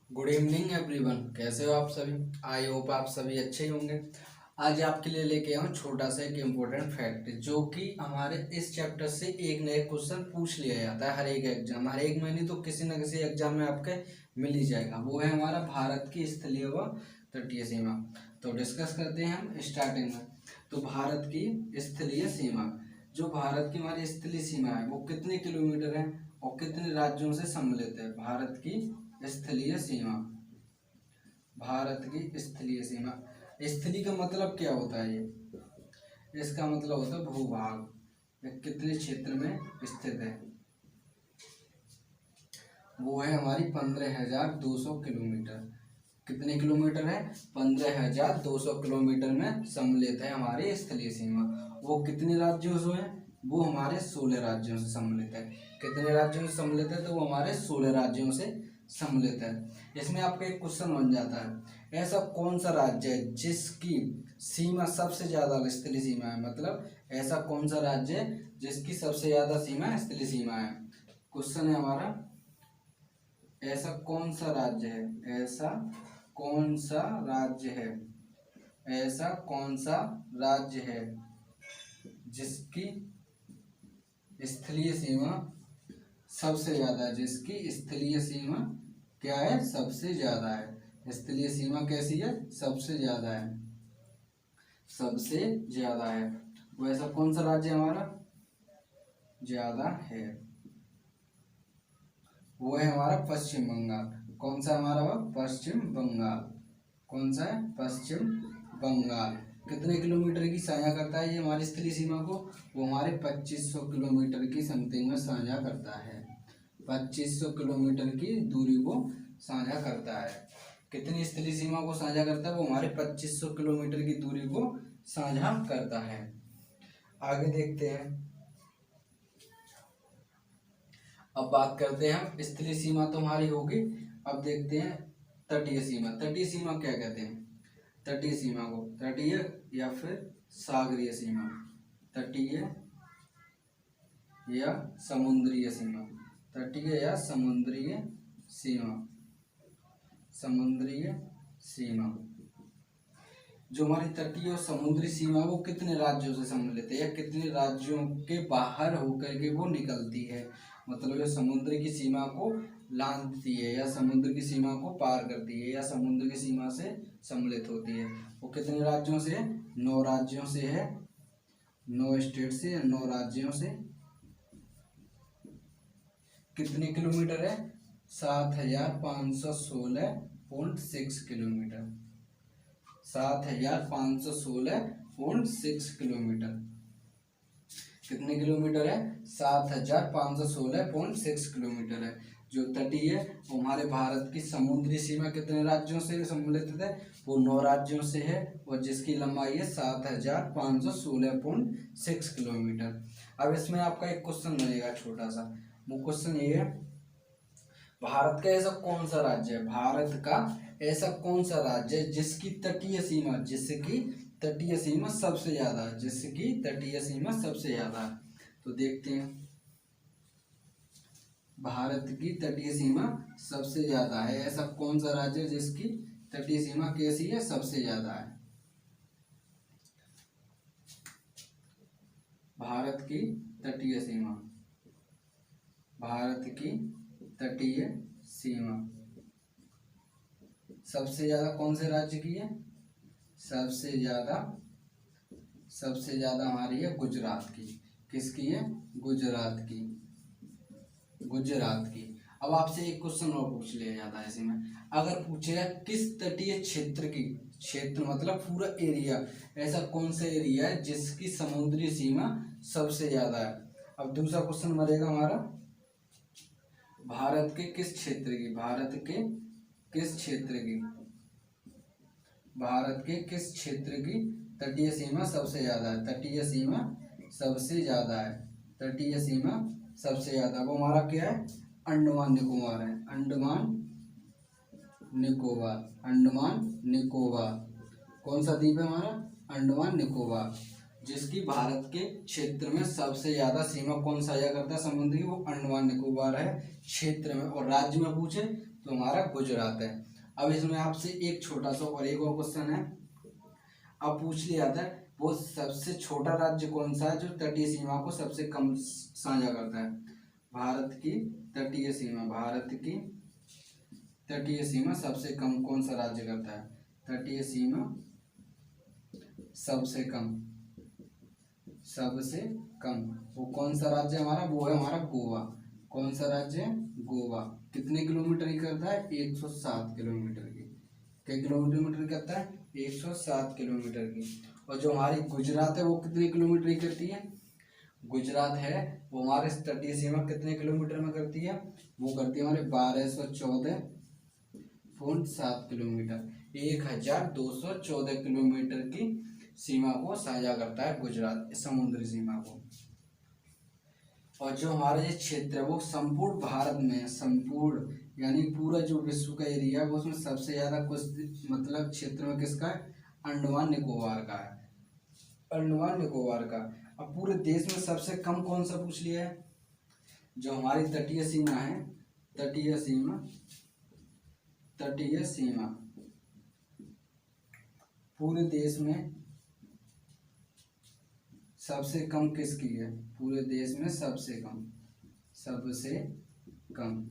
Good evening everyone. कैसे हो आप सभी? आई होप आप सभी अच्छे ही होंगे। आज आपके लिए लेके आया हूँ छोटा सा एक इम्पोर्टेंट फैक्ट, जो कि हमारे इस चैप्टर से एक न एक क्वेश्चन पूछ लिया जाता है हर एक एग्जाम, हर एक में नहीं तो किसी न किसी एग्जाम में आपके मिल ही जाएगा। वो है हमारा भारत की स्थलीय व तटीय सीमा। तो डिस्कस करते हैं हम स्टार्टिंग में। तो भारत की स्थलीय सीमा, जो भारत की हमारी स्थलीय सीमा है वो कितने किलोमीटर है और कितने राज्यों से सम्मिलित है? भारत की स्थलीय सीमा, भारत की स्थलीय सीमा। स्थलीय का मतलब क्या होता है? ये इसका मतलब होता है भूभाग, ये कितने क्षेत्र में स्थित है। वो है हमारी 15,200 किलोमीटर। कितने किलोमीटर है? 15,200 किलोमीटर में सम्मिलित है हमारी स्थलीय सीमा। वो कितने राज्यों से है? वो हमारे 16 राज्यों से सम्मिलित है। कितने राज्यों से सम्मिलित है? तो वो हमारे 16 राज्यों से सम्मिलित है। इसमें आपका एक क्वेश्चन बन जाता है, ऐसा कौन सा राज्य है जिसकी सीमा सबसे ज्यादा स्थलीय सीमा है? मतलब ऐसा कौन सा राज्य है जिसकी सबसे ज्यादा सीमा स्थलीय सीमा है? क्वेश्चन है हमारा, ऐसा कौन सा राज्य है, ऐसा कौन सा राज्य है, ऐसा कौन सा राज्य है जिसकी स्थलीय सीमा सबसे ज्यादा है? जिसकी स्थलीय सीमा क्या है? सबसे ज्यादा है। स्थलीय सीमा कैसी है? सबसे ज्यादा है, सबसे ज्यादा है। वो ऐसा कौन सा राज्य हमारा ज्यादा है? वो है हमारा पश्चिम बंगाल। कौन सा हमारा? वो पश्चिम बंगाल। कौन सा है? पश्चिम बंगाल। कितने किलोमीटर की साझा करता है ये हमारी स्थलीय सीमा को? वो हमारे 2500 किलोमीटर की समथिंग में साझा करता है। 2500 किलोमीटर की दूरी को साझा करता है। कितनी स्थलीय सीमा को साझा करता है? वो हमारे 2500 किलोमीटर की दूरी को साझा करता है। आगे देखते हैं। अब बात करते हैं हम, स्थलीय सीमा तो हमारी होगी। अब देखते हैं तटीय सीमा। तटीय सीमा क्या कहते हैं? तटीय सीमा को तटीय या फिर सागरीय सीमा, तटीय या समुद्रीय सीमा, तटीय या समुद्रीय सीमा, समुद्रीय सीमा। जो हमारी तटीय और समुद्री सीमा वो कितने राज्यों से सम्मिलित है या कितने राज्यों के बाहर होकर के वो निकलती है? मतलब जो समुद्र की सीमा को लांघती है या समुद्र की सीमा को पार करती है या समुद्र की सीमा से सम्मिलित होती है, वो कितने राज्यों से है? 9 राज्यों से है। 9 स्टेट से या 9 राज्यों से। कितने किलोमीटर है? 7,516.6 किलोमीटर। 7,516.6 किलोमीटर। कितने किलोमीटर है? 7,516.6 किलोमीटर है। जो तटीय है वो हमारे भारत की समुद्री सीमा कितने राज्यों से सम्मिलित है? वो 9 राज्यों से है और जिसकी लंबाई है 7,516.6 किलोमीटर। अब इसमें आपका एक क्वेश्चन बनेगा छोटा सा। वो क्वेश्चन ये है, भारत का ऐसा कौन सा राज्य है, भारत का ऐसा कौन सा राज्य है जिसकी तटीय सीमा, जिसकी तटीय सीमा सबसे ज्यादा है, जिसकी तटीय सीमा सबसे ज्यादा है? तो देखते हैं, भारत की तटीय सीमा सबसे ज्यादा है, ऐसा कौन सा राज्य है जिसकी तटीय सीमा कैसी है? सबसे ज्यादा है। भारत की तटीय सीमा, भारत की तटीय सीमा सबसे ज्यादा कौन से राज्य की है? सबसे ज्यादा हमारी है गुजरात की। किसकी है? गुजरात की, गुजरात की। अब आपसे एक क्वेश्चन और पूछ लिया जाता है इसमें, अगर पूछेगा किस तटीय क्षेत्र की, क्षेत्र मतलब पूरा एरिया, ऐसा कौन सा एरिया है जिसकी समुद्री सीमा सबसे ज्यादा है? अब दूसरा क्वेश्चन बनेगा हमारा, भारत के किस क्षेत्र की, भारत के किस क्षेत्र की, भारत के किस क्षेत्र की तटीय सीमा सबसे ज्यादा है? तटीय सीमा सबसे ज्यादा है, तटीय सीमा सबसे ज्यादा। वो हमारा क्या है? अंडमान निकोबार है, अंडमान निकोबार, अंडमान निकोबार। कौन सा द्वीप है हमारा? अंडमान निकोबार। जिसकी भारत के क्षेत्र में सबसे ज्यादा सीमा कौन साझा करता है समुद्री? वो अंडमान निकोबार है क्षेत्र में। और राज्य में पूछे तो हमारा गुजरात है। अब इसमें आपसे एक छोटा सा और एक और क्वेश्चन है। अब पूछ लिया जाता है वो सबसे छोटा राज्य कौन सा है जो तटीय सीमा को सबसे कम साझा करता है। भारत की तटीय सीमा, भारत की तटीय सीमा सबसे कम कौन सा राज्य करता है? तटीय सीमा सबसे कम, सबसे कम वो कौन सा राज्य हमारा? वो है हमारा गोवा। कौन सा राज्य है? गोवा। कितने किलोमीटर की करता है? 107 किलोमीटर की। कितने किलोमीटर करता है? 107 किलोमीटर की। और जो हमारी गुजरात है वो कितने किलोमीटर की करती है? गुजरात है वो हमारे तटीय सीमा कितने किलोमीटर में करती है? वो करती है हमारे 1214.7 किलोमीटर। 1214 किलोमीटर की सीमा को साझा करता है गुजरात, समुद्री सीमा को। और जो हमारा ये क्षेत्र है वो संपूर्ण भारत में, संपूर्ण यानी पूरा जो विश्व का एरिया है वो उसमें सबसे ज्यादा कुछ मतलब क्षेत्र में किसका है? अंडमान निकोबार का है, अंडमान निकोबार का। अब पूरे देश में सबसे कम कौन सा पूछ लिया है? जो हमारी तटीय सीमा है, तटीय सीमा, तटीय सीमा पूरे देश में सबसे कम किसकी है? पूरे देश में सबसे कम, सबसे कम,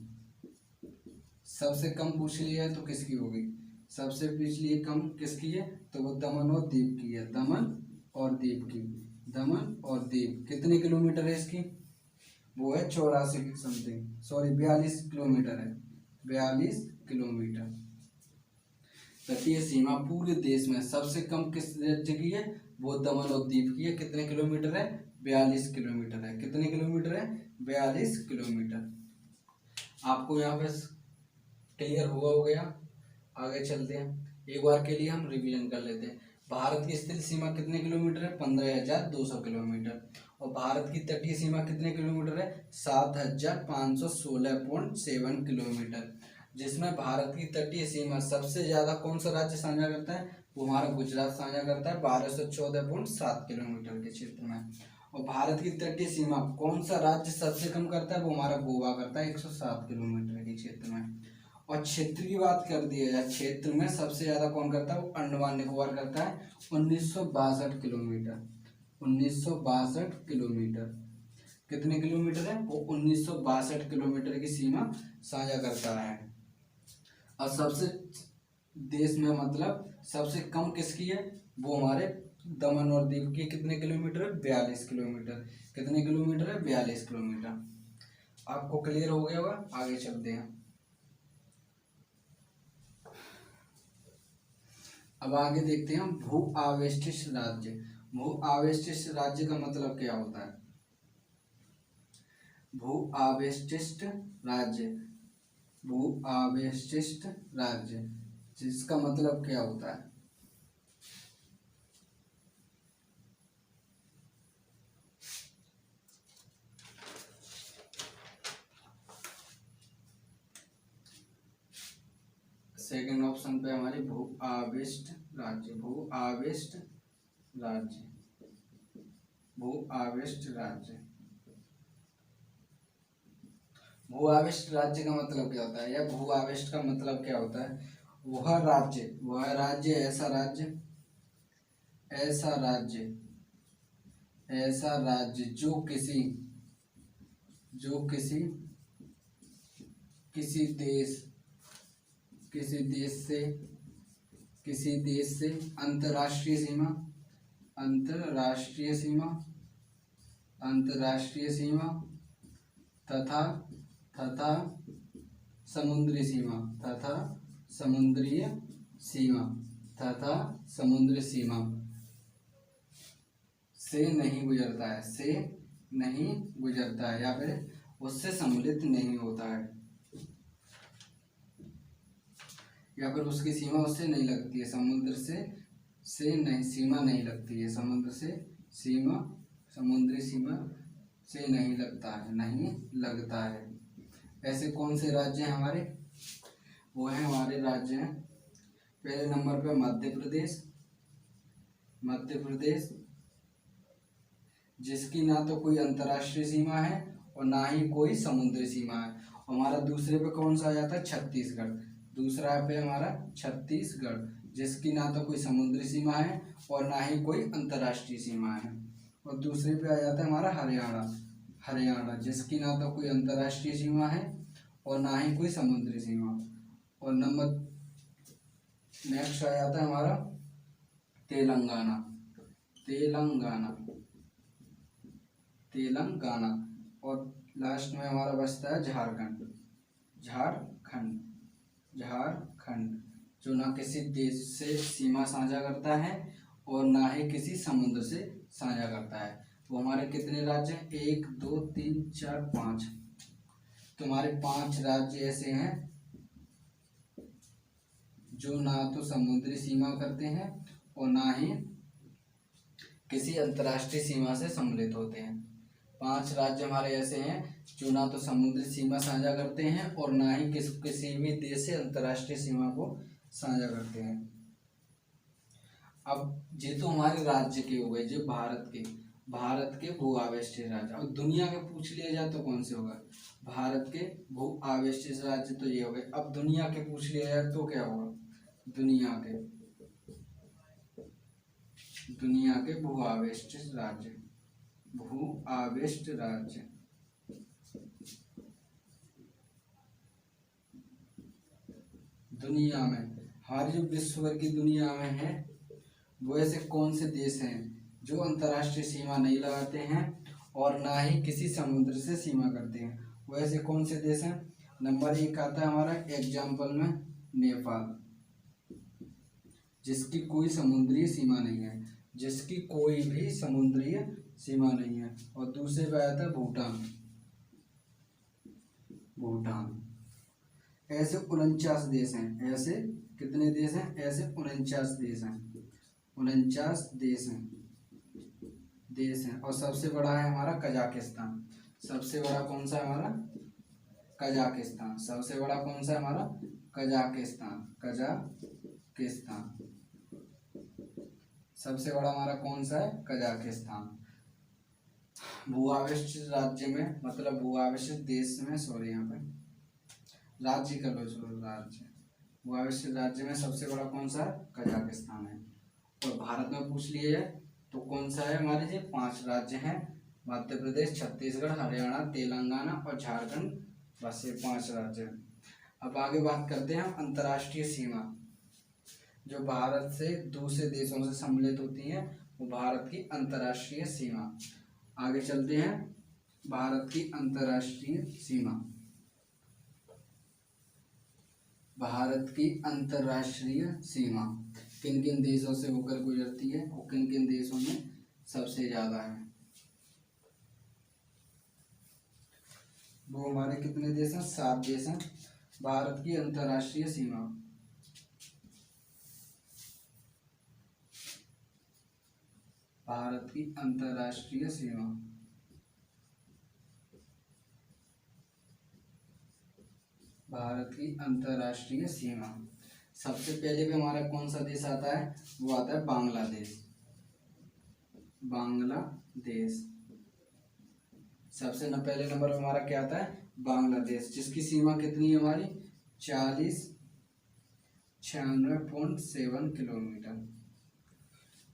सबसे कम पूछ लिया है तो किसकी होगी? सबसे पिछली कम किसकी है? तो वो दमन और दीव की है, दमन और दीव की। दमन और दीव कितने किलोमीटर है इसकी? वो है 84 समथिंग, सॉरी 42 किलोमीटर है, 42 किलोमीटर। तटीय सीमा पूरे देश में सबसे कम किस राज्य की है? वो दमन और दीव की है। कितने किलोमीटर है? 42 किलोमीटर है। कितने किलोमीटर है? 42 किलोमीटर। आपको यहाँ पे क्लियर हुआ हो गया? आगे चलते हैं, एक बार के लिए हम रिवीजन कर लेते हैं। भारत की स्थल सीमा कितने किलोमीटर है? 15,200 किलोमीटर। और भारत की तटीय सीमा कितने किलोमीटर है? 7,516.7 किलोमीटर। जिसमें भारत की तटीय सीमा सबसे ज्यादा कौन सा राज्य साझा करता है? वो हमारा गुजरात साझा करता है 1214.7 किलोमीटर के क्षेत्र में। और भारत की तटीय सीमा कौन सा राज्य सबसे कम करता है? वो हमारा गोवा करता है 107 किलोमीटर के क्षेत्र में। और क्षेत्र की बात कर दी जाए, क्षेत्र में सबसे ज्यादा कौन करता है? वो अंडमान निकोबार करता है 1962 किलोमीटर, 1962 किलोमीटर। कितने किलोमीटर है? वो 1962 किलोमीटर की सीमा साझा करता है। और सबसे देश में मतलब सबसे कम किसकी है? वो हमारे दमन और दीव की। कितने किलोमीटर है? 42 किलोमीटर। कितने किलोमीटर है? 42 किलोमीटर। आपको क्लियर हो गया होगा? आगे चलते हैं। अब आगे देखते हैं भू आवेष्टित राज्य। भू आवेष्टित राज्य का मतलब क्या होता है? भू आवेष्टित राज्य, भू आवेष्टित राज्य जिसका मतलब क्या होता है? सेकंड ऑप्शन पे हमारी भू आवेष्ट राज्य, भू आवेष्ट राज्य, भू आवेष्ट राज्य। भू आवेष्ट राज्य का मतलब क्या होता है या भू आवेष्ट का मतलब क्या होता है? वह राज्य, वह राज्य, ऐसा राज्य, ऐसा राज्य, ऐसा राज्य जो किसी, जो किसी, किसी देश, किसी देश से, किसी देश से अंतर्राष्ट्रीय सीमा, अंतर्राष्ट्रीय सीमा, अंतर्राष्ट्रीय सीमा तथा तथा समुद्री सीमा, तथा समुद्रीय सीमा, तथा समुद्री सीमा से नहीं गुजरता है, से नहीं गुजरता है या फिर उससे सम्मिलित नहीं होता है, या फिर उसकी सीमा उससे नहीं लगती है, समुद्र से नहीं, सीमा नहीं लगती है, समुद्र से सीमा, समुद्री सीमा से नहीं लगता है, नहीं लगता है। ऐसे कौन से राज्य हैं हमारे? वो हैं हमारे राज्य हैं, पहले नंबर पे मध्य प्रदेश, मध्य प्रदेश जिसकी ना तो कोई अंतर्राष्ट्रीय सीमा है और ना ही कोई समुद्री सीमा है। हमारा दूसरे पे कौन सा आ जाता है, छत्तीसगढ़। दूसरा पे हमारा छत्तीसगढ़, जिसकी ना तो कोई समुद्री सीमा है और ना ही कोई अंतर्राष्ट्रीय सीमा है। और दूसरे पे आ जाता है हमारा हरियाणा। हरियाणा जिसकी ना तो कोई अंतर्राष्ट्रीय सीमा है और ना ही कोई समुद्री सीमा। और नंबर नेक्स्ट आ जाता है हमारा तेलंगाना। तेलंगाना तेलंगाना और लास्ट में हमारा बचता है झारखंड। झारखंड झारखंड जो ना किसी देश से सीमा साझा करता है और ना ही किसी समुद्र से साझा करता है। तो हमारे कितने राज्य हैं, 1 2 3 4 5। तो हमारे 5 राज्य ऐसे हैं जो ना तो समुद्री सीमा करते हैं और ना ही किसी अंतर्राष्ट्रीय सीमा से सम्मिलित होते हैं। 5 राज्य हमारे ऐसे हैं जो ना तो समुद्री सीमा साझा करते हैं और ना ही किसी भी देश से अंतर्राष्ट्रीय सीमा को साझा करते हैं। अब ये तो हमारे राज्य के हो गए, जो भारत के भू आवेष्टित राज्य। अब दुनिया के पूछ लिया जाए तो कौन से होगा, भारत के भू आवेष्टित राज्य तो ये हो गए। अब दुनिया के पूछ लिया जाए तो क्या होगा, दुनिया के भू आवेष्टित राज्य। भू आवेष्ट राज्य दुनिया में, हमारी जो विश्व भर की दुनिया में है वो ऐसे कौन से देश हैं जो अंतर्राष्ट्रीय सीमा नहीं लगाते हैं और ना ही किसी समुद्र से सीमा करते हैं, वो ऐसे कौन से देश हैं। नंबर 1 आता है हमारा एग्जाम्पल में नेपाल, जिसकी कोई समुद्री सीमा नहीं है, जिसकी कोई भी समुद्री सीमा नहीं है। और दूसरे पे आता है भूटान। ऐसे 49 देश हैं। ऐसे कितने देश हैं, ऐसे 49 देश हैं। 49 देश हैं। और सबसे बड़ा है हमारा कजाकिस्तान। सबसे बड़ा कौन सा है हमारा, कजाकिस्तान। सबसे बड़ा कौन सा है हमारा, कजाकिस्तान। सबसे बड़ा हमारा कौन सा है, कजाकिस्तान। भू आवेष्टित राज्य में, मतलब भू आवेष्टित देश में, सॉरी यहाँ पे राज्य कर लो, राज्य। भू आवेष्टित राज्य में सबसे बड़ा कौन सा है, कजाकिस्तान है। और भारत में पूछ लिया जाए तो कौन सा है, हमारे जो 5 राज्य हैं, मध्य प्रदेश, छत्तीसगढ़, हरियाणा, तेलंगाना और झारखंड। बस ये 5 राज्य हैं। अब आगे बात करते हैं हम अंतर्राष्ट्रीय सीमा, जो भारत से दूसरे देशों से सम्मिलित होती है, वो भारत की अंतर्राष्ट्रीय सीमा। आगे चलते हैं, भारत की अंतर्राष्ट्रीय सीमा। भारत की अंतर्राष्ट्रीय सीमा किन किन देशों से होकर गुजरती है और किन किन देशों में सबसे ज्यादा है। वो हमारे कितने देश हैं, 7 देश हैं। भारत की अंतर्राष्ट्रीय सीमा, भारत की अंतर्राष्ट्रीय सीमा, भारत की अंतर्राष्ट्रीय सीमा। सबसे पहले भी हमारा कौन सा देश आता है, वो आता है बांग्लादेश। बांग्लादेश सबसे पहले नंबर पर हमारा क्या आता है, बांग्लादेश, जिसकी सीमा कितनी है हमारी, 4096.7 किलोमीटर।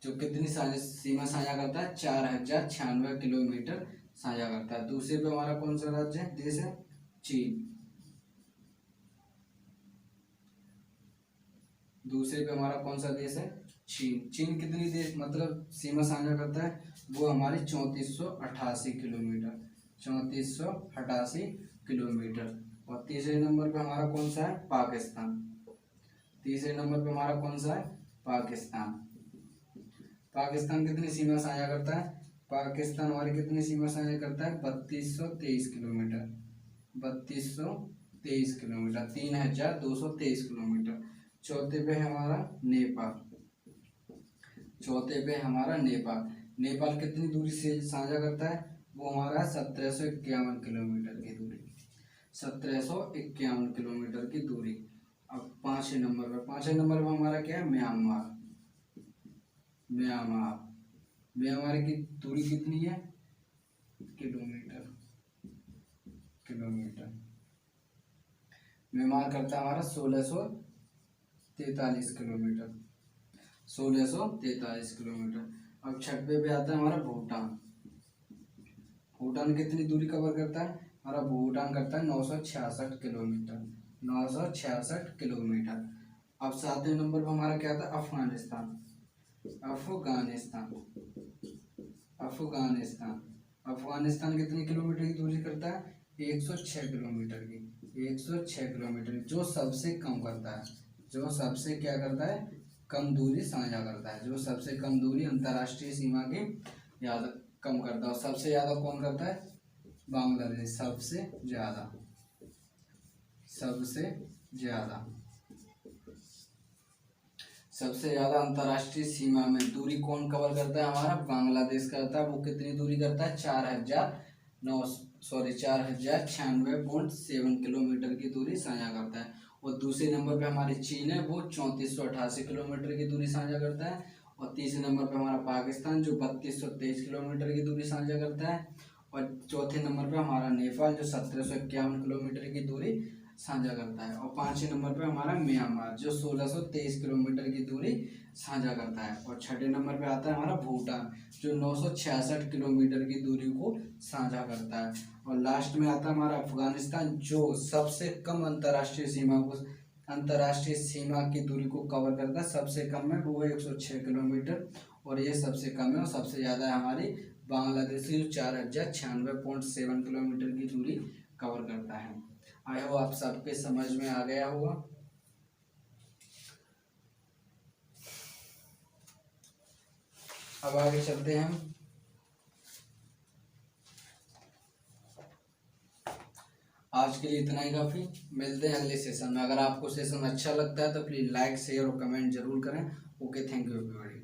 जो कितनी सीमा साझा करता है, 4096 किलोमीटर साझा करता है। दूसरे पे हमारा कौन सा राज्य है, देश है, चीन। दूसरे पे हमारा कौन सा देश है, चीन। चीन कितनी देश मतलब सीमा साझा करता है, वो हमारी 3488 किलोमीटर। 3488 किलोमीटर। और तीसरे नंबर पे हमारा कौन सा है, पाकिस्तान। तीसरे नंबर पे हमारा कौन सा है, पाकिस्तान। पाकिस्तान कितनी सीमा साझा करता है, पाकिस्तान हमारी कितनी सीमा साझा करता है, 3223 किलोमीटर। 3223 kilometre, 3223 kilometre. चौथे पे हमारा नेपाल। चौथे पे हमारा नेपाल। नेपाल कितनी दूरी से साझा करता है, वो हमारा 1751 किलोमीटर की दूरी। 1751 किलोमीटर की दूरी। अब 5वें नंबर पर हमारा क्या है, म्यांमार। म्यांमार की दूरी कितनी है, किलोमीटर। किलोमीटर। म्यांमार करता है हमारा 1643 किलोमीटर, 1643 किलोमीटर। अब छठवे पे आता है हमारा भूटान। भूटान कितनी दूरी कवर करता है? हमारा भूटान करता है 966 किलोमीटर, 966 किलोमीटर। अब सातवें नंबर पर हमारा क्या आता है? अफगानिस्तान। अफगानिस्तान, अफगानिस्तान, अफगानिस्तान कितनी किलोमीटर की दूरी करता है? 106 किलोमीटर की, 106 किलोमीटर, जो सबसे कम करता है, जो सबसे क्या करता है? कम दूरी साझा करता है, जो सबसे कम दूरी अंतर्राष्ट्रीय सीमा की याद कम करता है। और सबसे ज़्यादा कौन करता है? बांग्लादेश, सबसे ज़्यादा, सबसे ज़्यादा, सबसे ज़्यादा अंतर्राष्ट्रीय सीमा में दूरी कौन कवर करता है? हमारा बांग्लादेश करता है। वो कितनी दूरी करता है? 4096.7 किलोमीटर की दूरी साझा करता है। और दूसरे नंबर पे हमारी चीन है, वो 3488 किलोमीटर की दूरी साझा करता है। और तीसरे नंबर पे हमारा पाकिस्तान, जो 3223 किलोमीटर की दूरी साझा करता है। और चौथे नंबर पे हमारा नेपाल, जो 1751 किलोमीटर की दूरी साझा करता है। और पांचवें नंबर पे हमारा म्यांमार, जो 1623 किलोमीटर की दूरी साझा करता है। और छठे नंबर पे आता है हमारा भूटान, जो 966 किलोमीटर की दूरी को साझा करता है। और लास्ट में आता है हमारा अफगानिस्तान, जो सबसे कम अंतर्राष्ट्रीय सीमा की दूरी को कवर करता है। सबसे कम है वो है 106 किलोमीटर, और ये सबसे कम है। और सबसे ज़्यादा है हमारी बांग्लादेश, जो 4096.7 किलोमीटर की दूरी कवर करता है। आई होप आप सबके समझ में आ गया होगा। अब आगे चलते हैं हम। आज के लिए इतना ही काफ़ी, मिलते हैं अगले सेशन में। अगर आपको सेशन अच्छा लगता है तो प्लीज़ लाइक, शेयर और कमेंट जरूर करें। Okay, thank you everybody.